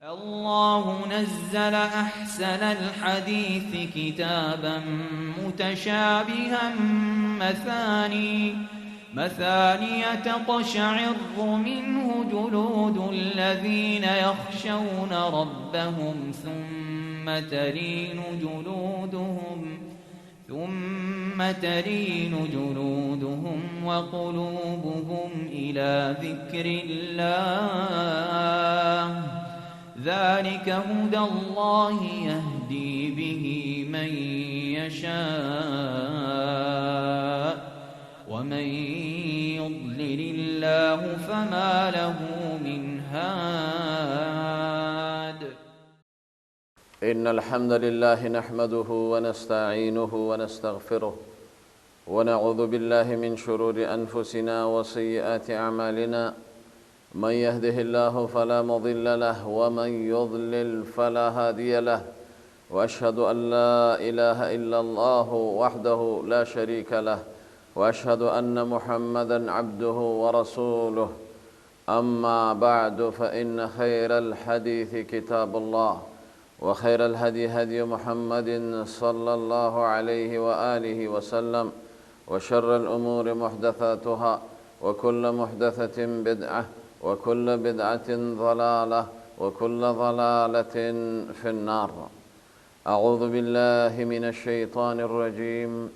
الله نزل أحسن الحديث كتابا متشابها مثاني تقشعر منه جلود الذين يخشون ربهم ثم تلين جلودهم وقلوبهم إلى ذكر الله ذلك هدى الله يهدي به من يشاء ومن يضلل الله فما له من هاد إن الحمد لله نحمده ونستعينه ونستغفره ونعوذ بالله من شرور أنفسنا وسيئات أعمالنا من يهده الله فلا مضل له ومن يضلل فلا هادي له وأشهد أن لا إله إلا الله وحده لا شريك له وأشهد أن محمدا عبده ورسوله أما بعد فإن خير الحديث كتاب الله وخير الهدي هدي محمد صلى الله عليه وآله وسلم وشر الأمور محدثاتها وكل محدثة بدعة وكل بدعة ضلالة وكل ضلالة في النار أعوذ بالله من الشيطان الرجيم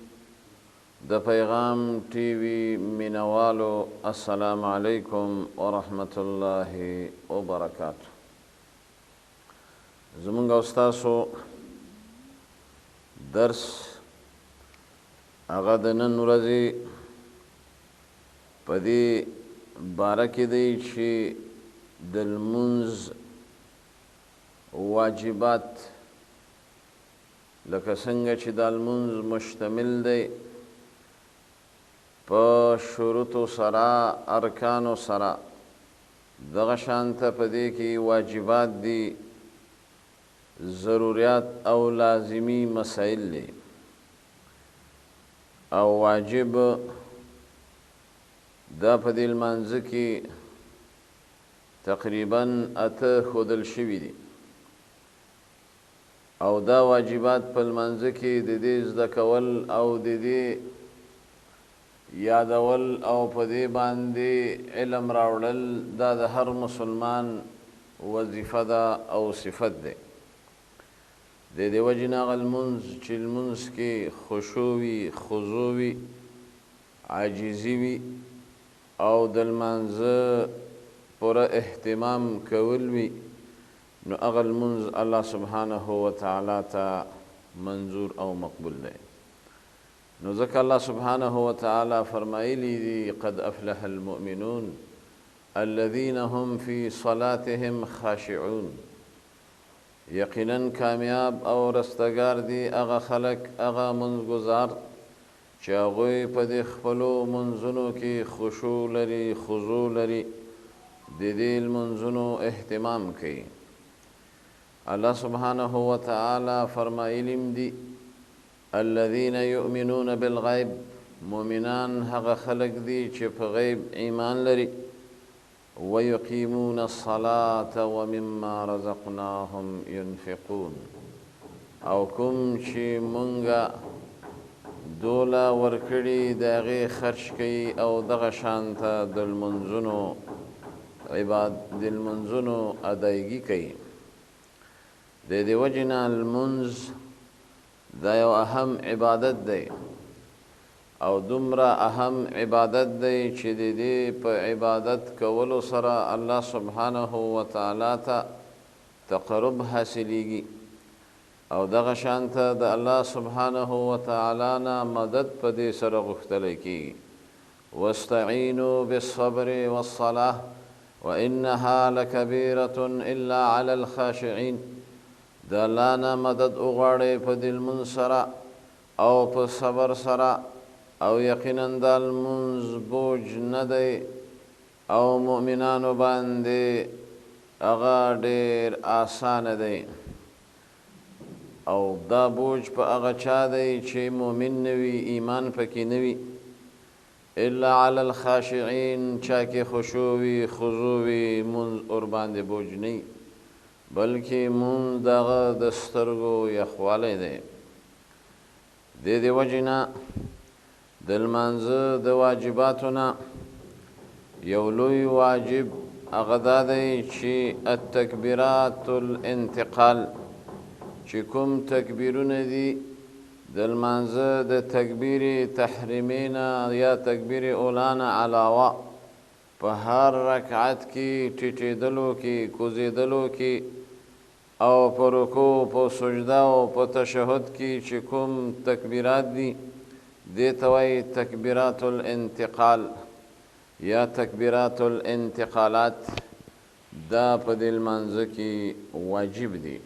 د پیغام ٹی وی مینوالو السلام علیکم ورحمة الله وبرکاته زمونږ استاسو درس هغه د نن ورځې په دې باره کې دی چې د لمونځ واجبات لکه څنګه چې دا لمونځ مشتمل دی په شروطو سره ارکانو سره دغه شانته په دې کې واجبات دي ضروریات او لازمی مسائل دي او واجب دا په دې لمانځه کې تقریبا 8 ښودل شوي دي او دا واجبات په لمانځه کې د دې زده کول او د دې یادول او په دې باندې علم راوړل دا د هر مسلمان وظیفه ده او صفت ده د دې وجې نه هغه لمونځ چې لمونځ کې خشوع وي خضوع وي عاجزي وي او د لمانځه پوره اهتمام کول وي نو هغه لمونځ الله سبحانه وتعالی ته منظور او مقبول دی نو ځکه الله سبحانه وتعالی فرمایلی دي قد افلح المؤمنون الذين هم في صلاتهم خاشعون یقینا کامیاب او رستګار دي هغه خلک هغه منځګزار چې هغوی په دې خپلو منځونو کې خشوع لري خضوع لري د دې لمنځونو اهتمام کوي الله سبحانه وتعالی فرمایلیم دي الذين يؤمنون بالغیب مؤمنان هغه خلک دي چې په غیب ایمان لري ويقيمون الصلاة ومما رزقناهم ينفقون او کوم چې مونږه دوله ورکړي د هغې خرچ کوي او دغه شانته د لمنځونو ادایګي کوي د دې وجې نه لمونځ دا یو اهم عبادت دی او دومره اهم عبادت دی چې د دې په عبادت کولو سره الله سبحانه وتعالی ته تقرب حاصلیږي او دغه شانته د الله سبحانه وتعالی نه مدد په دې سره غوښتلی کېږي واستعینوا بالصبر والصلاة وانها لکبیرة الا علی الخاشعین د الله نه مدد وغواړئ په دې لمونځ سره او په صبر سره او یقینا دا لمونځ بوج نه دی او مؤمنانو باندې هغه ډېر آسانه دی او دا بوج په هغه چا دی چې مؤمن نه وي ایمان پکې نه وي الا علی الخاشعین چا کې خشوع وي خضوع وي منځ اور باندې بوج نه بلکې مونږ دغه د سترګو یخوالی دی. د دې وجې نه د لمانځه د واجباتو نه یو لوی واجب هغه دا دی چې التکبیرات الانتقال، چې کوم تکبیرونه دي د لمانځه د تکبیر تحریمي نه یا تکبیر اولا نه علاوه په هر رکعت کې ټیټېدلو کې، کوزېدلو کې او په رکوع، په سجده او په تشهد کې چې کوم تکبیرات دي دې ته وایي تکبیرات الانتقال یا تکبیرات الانتقالات. دا په دې لمانځه کې واجب دي،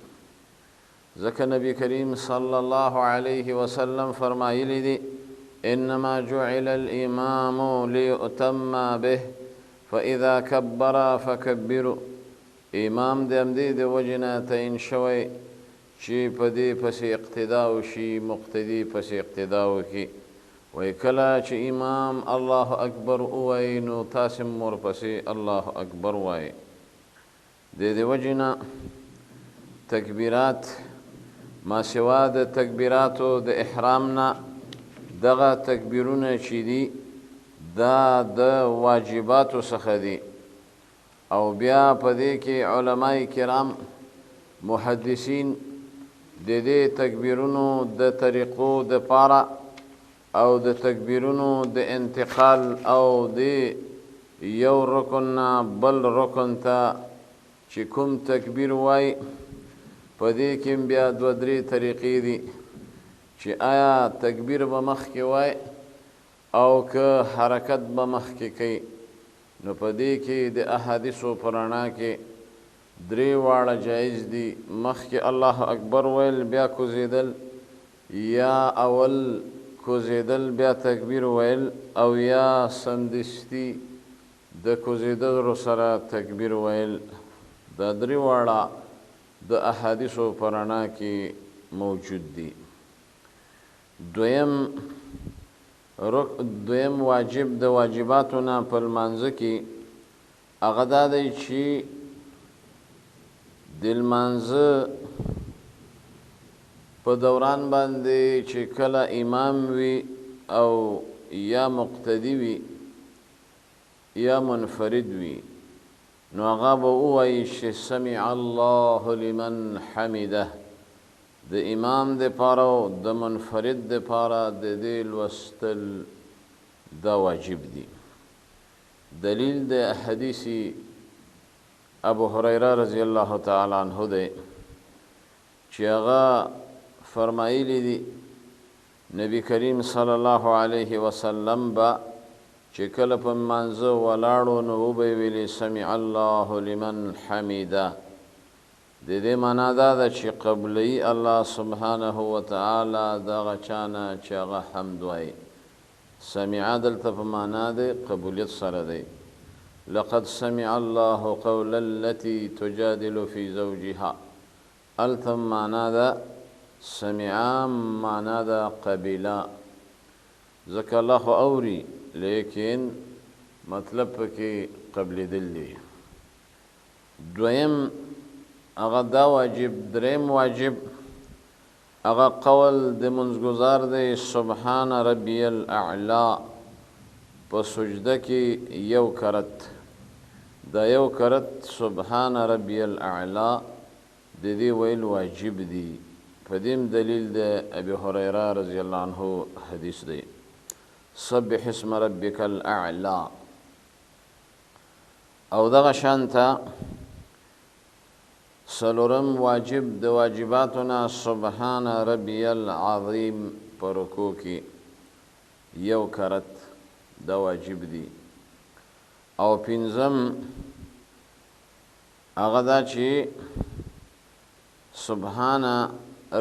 ځکه نبی کریم صلی الله علیه وسلم فرمایلی دي انما جعل الامام لیؤتم به فاذا کبر فکبروا. امام د همدې د وجې نه تعین شوی چې په دې پسې اقتدا وشي، مقتدي پسې اقتدا وکړي. وایي کله چې امام الله اکبر ووایي نو تاسې هم ورپسې الله اکبر وایي. د دې وجې نه تکبیرات ما سوا د تکبیراتو د احرام نه دغه تکبیرونه چې دي دا د واجباتو څخه دي. او بیا په دې کې علماء کرام محدثین د دې تکبیرونو د طریقو د پاره او د تکبیرونو د انتقال او د یو رکن نه بل رکن ته چې کوم تکبیر وای په دې کې بیا دوه درې طریقې دي چې آیا تکبیر به مخکې وای او که حرکت به مخکې کوي. نو په دې کې د احادیثو په رڼا کې درې واړه جایز دي، مخکې الله اکبر ویل بیا کوزېدل، یا اول کوزېدل بیا تکبیر ویل، او یا سمدستي د کوزېدلو سره تکبیر ویل. دا درې واړه د احادیثو په رڼا کې موجود دي. دویم واجب د واجباتو نه په لمانځه کې هغه دا دی چې د لمانځه په دوران باندې چې کله امام وي او یا مقتدي وي یا منفرد وي نو هغه به ووایي چې سمع الله لمن حمده. د امام د پاره او د منفرد د پاره د دې لوستل دا واجب دي. دلیل د حدیث ابو هريره رضی الله تعالی عنہ دی چې هغه فرمایلی دي نبی کریم صلی الله علیه وسلم با چې کله په منځه ولاړو نو به ویلي سمع الله لمن حمده. د دې معنا دا ده چې قبلي الله سبحانه وتعالی دغه چانه چې هغه حمد وایي. سمع دلته په معنا د قبولیت سره دی. لقد سمع الله قول التي تجادل في زوجها. التم معنا ده سمع معنا ده قبیله، ځکه الله خو اوري لیکن مطلب پکې قبلېدل دی. دویم هغه دا واجب. دریم واجب هغه قول د منځګزار دی سبحان ربی الاعلی. په سجده کې یو کرت، دا یو کرت سبحان ربی الاعلی د دې ویل واجب دی. په دې دلیل د ابي هريره رضی الله عنه حدیث دی سبح اسم ربک الاعلی. او دغه شانته سلورم واجب د واجباتنا سبحان ربی العظیم. پر رکوع کې یو کرت دا واجب دی. او پنځم هغه دا چې سبحان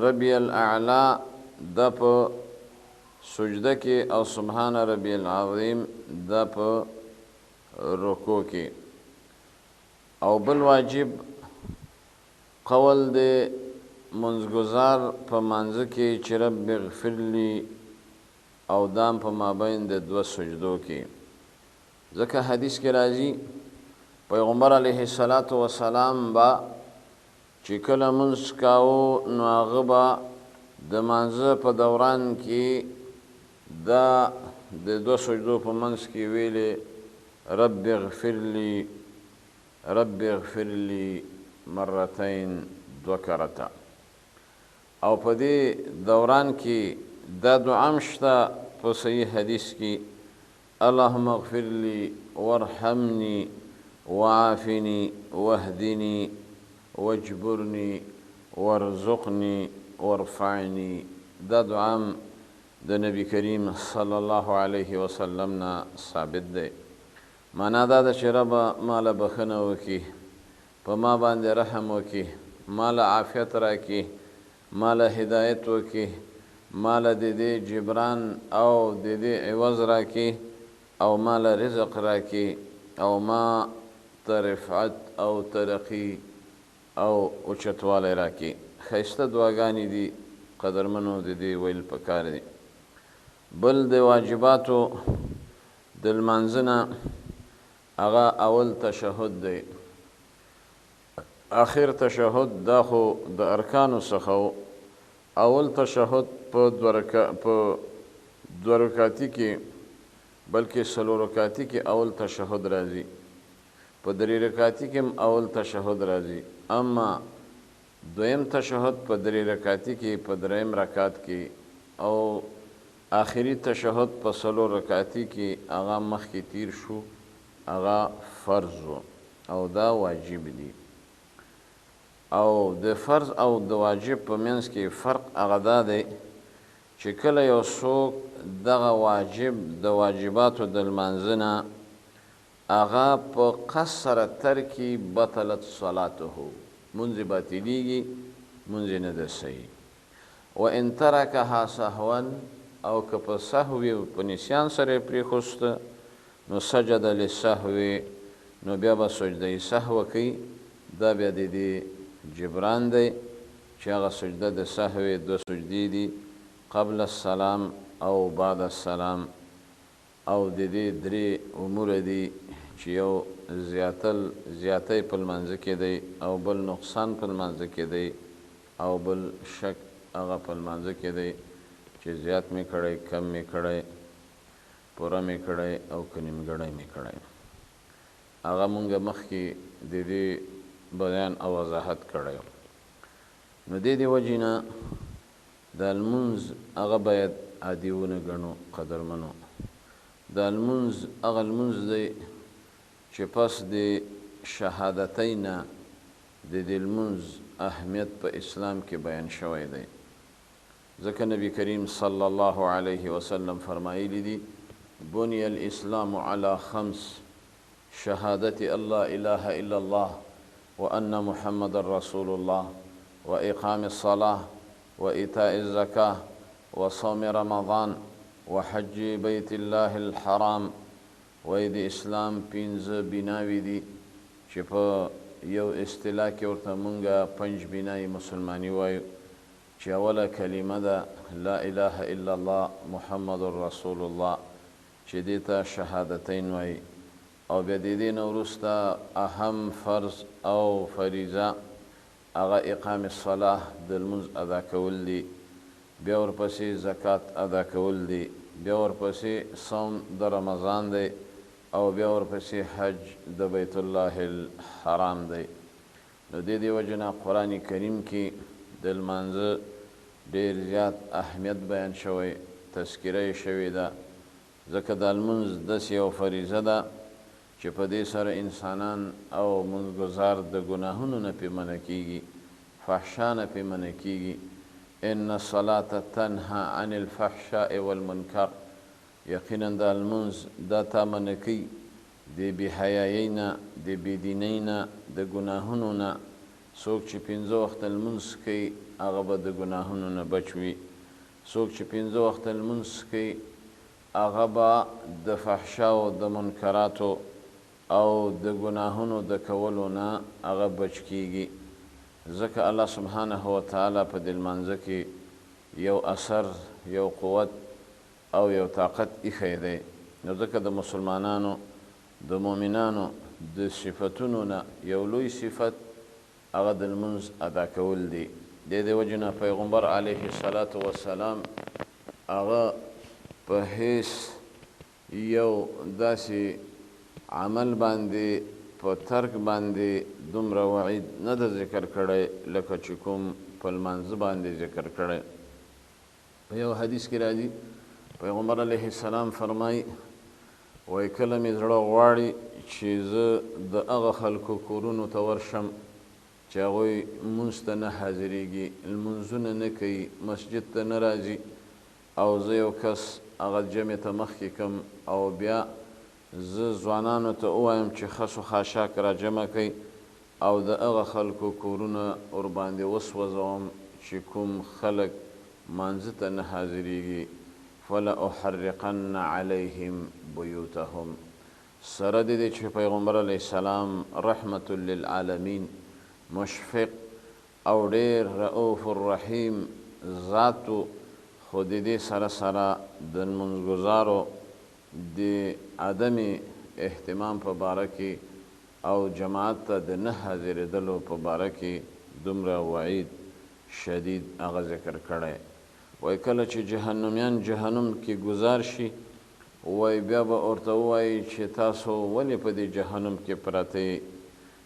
ربی الاعلی دا په سجده کې او سبحان ربی العظیم دا په رکوع کې. او بل واجب قول د منځګزار په منځه کې چې رب اغفر لی او دام په مابین د دوه سجدو کې. ځکه حدیث کې راځي پیغمبر علیه الصلاة والسلام با چې کله مونځ کاوه نو هغه به د مانځه په دوران کې دا د دوه سجدو په منځ کې ویلې رب اغفر لی مرتين دوه کرته، او په دې دوران کې دا دعا هم شته په صحیح حدیث کې اللهم اغفر لی وارحمني وعافني واهدني واجبرني وارزقني وارفعني. دا دعا هم د نبی کریم صلی الله علیه وسلم نه ثابت دی. معنا دا ده چې ربه ماله بخښنه وکړي، په ما باندې رحم وکړي، ماله عافیت راکړي، ماله هدایت وکړي، ماله د دې جبران او د دې عوض راکړي، او ماله رزق راکړي، او ما ته رفعت او ترقي او اوچتوالی راکړي. ښایسته دعاګانې دي، قدرمنو د دې ویل پکار دي. بل د واجباتو د لمانځه نه هغه اول تشهد دی. اخر تشهد دا خو د ارکانو څخه و. اول تشهد په دوه رکعتي کې بلکې څلور رکعتي کې اول تشهد راځي، په درې رکعتي کې هم اول تشهد راځي، اما دویم تشهد په درې رکعتي کې په دریم رکعت کې، او آخري تشهد په څلور رکعتي کې هغه مخکې تیر شو، هغه فرض و او دا واجب دی. او د فرض او د واجب په منځ کې فرق هغه دا دی چې کله یو څوک دغه واجب د واجباتو د لمانځه نه هغه په قصر ترکي بطلت صلاته، مونځ باطلیږي، مونځ نه ده صحیح. وان ترکها سهوا، او که په سهو په نسیان سره یې پرېښوسته نو سجد للسهو، نو بیا به سجده سهو کوي. دا بیا د دې جبران دی چې هغه سجده د سهو دوه سجدې دي، قبل السلام او بعد السلام، او د دې درې امور دي چې یو زیاتی په لمانځه کې دی، او بل نقصان په لمانځه کې دی، او بل شک هغه په لمانځه کې دی چې زیات مې کړی، کم مې کړی، پوره مې کړی او که نیمګړی مې کړی. هغه مونږ مخکې د دې بیان او وضاحت کړی. نو د دې وجې نه دا لمونځ هغه باید عادي ونه ګڼو. قدرمنو، دا لمونځ هغه لمونځ دی چې پس د شهادتۍ نه د دې لمونځ اهمیت په اسلام کې بیان شوی دی. ځکه نبی کریم صلی الله علیه وسلم فرمایلی دي بني الاسلام على 5 شهادة الله اله الا الله وان محمد رسول الله واقام الصلاة وإيتاء الزكاة وصوم رمضان وحج بيت الله الحرام. وای د اسلام 5 بناوي دي چې په یو اصطلاح کې ورته مونږه 5 بنای مسلمانی وایو، چې اوله کلمه ده لا اله الا الله محمد رسول الله، چې دې ته شهادتین وایي. او بیا د دې نه وروسته اهم فرض او فریضه هغه اقام الصلاة د لمونځ ادا کول دي، بیا ورپسې زکات ادا کول دي، بیا ورپسې صوم د رمضان دی، او بیا ورپسې حج د بیت الله الحرام دی. نو د دې وجې نه قرآن کریم کې د لمانځه ډېر زیات اهمیت بیان شوی، تذکره یې شوې ده. ځکه دا لمونځ داسې یو فریضه ده چې په دې سره انسانان او منځګزار د ګناهونو نه پې منع کېږي، فحشا نه پې منع کېږي. ان الصلاة تنهى عن الفحشاء والمنکر، یقینا دا لمونځ دا تا منع کوي د بېحیایۍ نه، د بېدینۍ نه، د ګناهونو نه. څوک چې 5 وخته لمونځ کوي هغه به د ګناهونو نه بچ وي. څوک چې 5 وخته لمونځ کوي هغه به د فحشاو د منکراتو او د ګناهونو د کولو نه هغه بچ کیږي. ځکه الله سبحانه وتعالی په دې لمانځه کې یو اثر، یو قوت او یو طاقت ایښی دی. نو ځکه د مسلمانانو د مؤمنانو د صفتونو نه یو لوی صفت هغه د لمونځ ادا کول دي. د دې وجې نه پیغمبر علیه الصلاة والسلام هغه په هیڅ یو داسې عمل باندې په ترک باندې دومره وعید نه ده ذکر کړی لکه چې کوم په لمانځه باندې ذکر کړی. په یو حدیث کې راځي پیغمبر علیه السلام فرمایي وایي کله مې زړه غواړي چې زه د هغه خلکو کورونو ته ورشم چې هغوی لمونځ ته نه حاضرېږي، لمونځونه نه کوي، مسجد ته نه راځي، او زه یو کس هغه جمع ته مخکې کړم او بیا زه ځوانانو ته ووایم چې خس و خاشاک را جمع کوي او د هغه خلکو کورونه ورباندې وسوځوم چې کوم خلک مانځه ته نه حاضرېږي. فلأحرقن علیهم بیوتهم. سره د دې چې پیغمبر علیه السلام رحمت للعالمین مشفق او ډېر رؤوف الرحیم ذاتو، خو د دې سره سره د لمونځګزارو د عدم اهتمام په باره کې او جماعت ته د نه حاضرېدلو په باره کې دومره وعید شدید هغه ذکر کړی. وایي کله چې جهنمیان جهنم کې ګزار شي وایي بیا به ورته ووایي چې تاسو ولې په دې جهنم کې پراته یې؟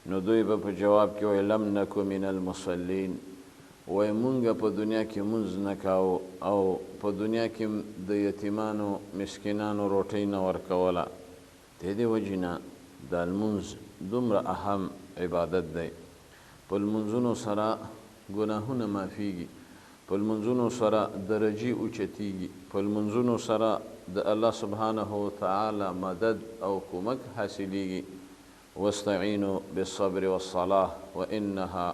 نو دوی به په جواب کې وایي لم نکو من المصلین. وایي مونږ په دنیا کې مونځ نه کاوه او په دنیا کې د یتیمانو مسکینانو روټۍ نه ورکوله. د دې وجې نه دا لمونځ دومره اهم عبادت دی. په لمونځونو سره ګناهونه معافیږي، په لمونځونو سره درجې اوچتیږي، په لمونځونو سره د الله سبحانه وتعالی مدد او کومک حاصلیږي. واستعینوا بالصبر والصلاة وانها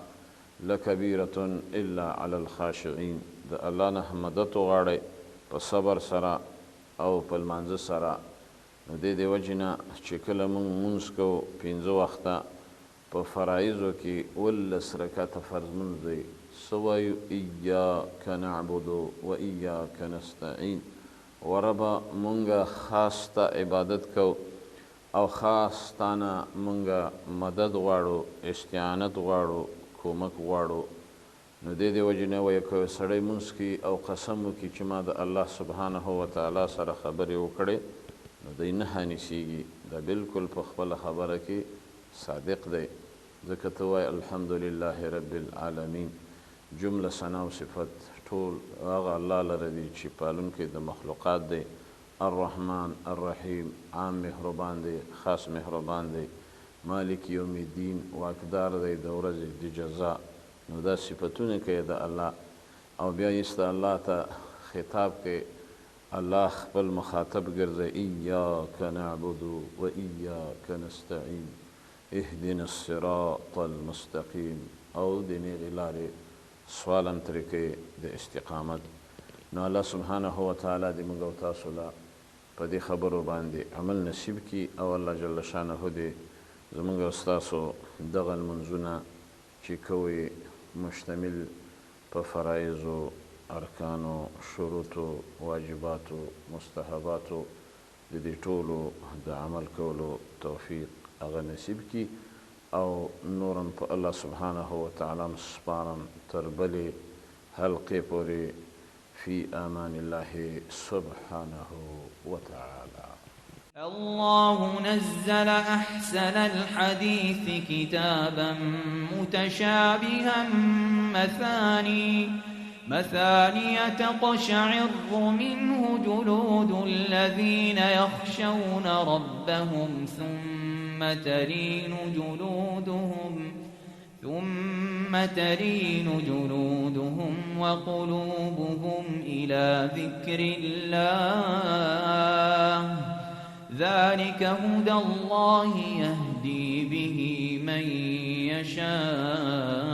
لکبیرة الا علی الخاشعین. د الله نه مدد وغواړئ په صبر سره او په لمانځه سره. نو د دې وجې نه چې کله موږ لمونځ کوو 5 وخته په فرایضو کې 11 رکعته فرض لمونځ دی. څه وایو؟ ایاک نعبد و ایاک نستعین. وربه مونږه خاص ته عبادت کوو او خاص تانه مونږه مدد غواړو، استعانت غواړو، کومک غواړو. نو د دې وجې نه وایي که سړی لمونځ کوي او قسم وکړي چې ما د الله سبحانه وتعالی سره خبرې وکړې نو دی نه حانیسېږي. دا بلکل په خپله خبره کې صادق دی. ځکه ته وایي الحمدلله رب العالمین. جمله ثنا او صفت ټول هغه الله لره دي چې پالونکی د مخلوقات دی. الرحمن الرحیم، عام مهربان دی، خاص مهربان دی. مالک یوم الدین، واکدار دی د ورځې د جزا. نو دا صفتونه کوي د الله او بیا یسته الله ته خطاب کوي. الله خپل مخاطب ګرځي ایاک نعبد و ایاک نستعین اهدنا الصراط المستقیم. او د نیغې لارې سوال هم ترې کوي د استقامت. نو الله سبحانه وتعالی دې موږ او تاسو له په دې خبرو باندې عمل نصیب کړي او الله جل شانه دې زموږ او ستاسو دغه لمونځونه چې کوئ مشتمل په فرایضو، ارکانو، شروطو، واجباتو، مستحباتو، د دې ټولو د عمل کولو توفیق هغه نصیب کړي او نورم په الله سبحانه وتعالی سپارم تر بلې حلقې پورې فی امان الله سبحانه وتعالی. الله نزل أحسن الحديث كتابا متشابها مثاني تقشعر منه جلود الذين يخشون ربهم ثم تلين جلودهم وقلوبهم إلى ذكر الله ذلك هدى الله يهدي به من يشاء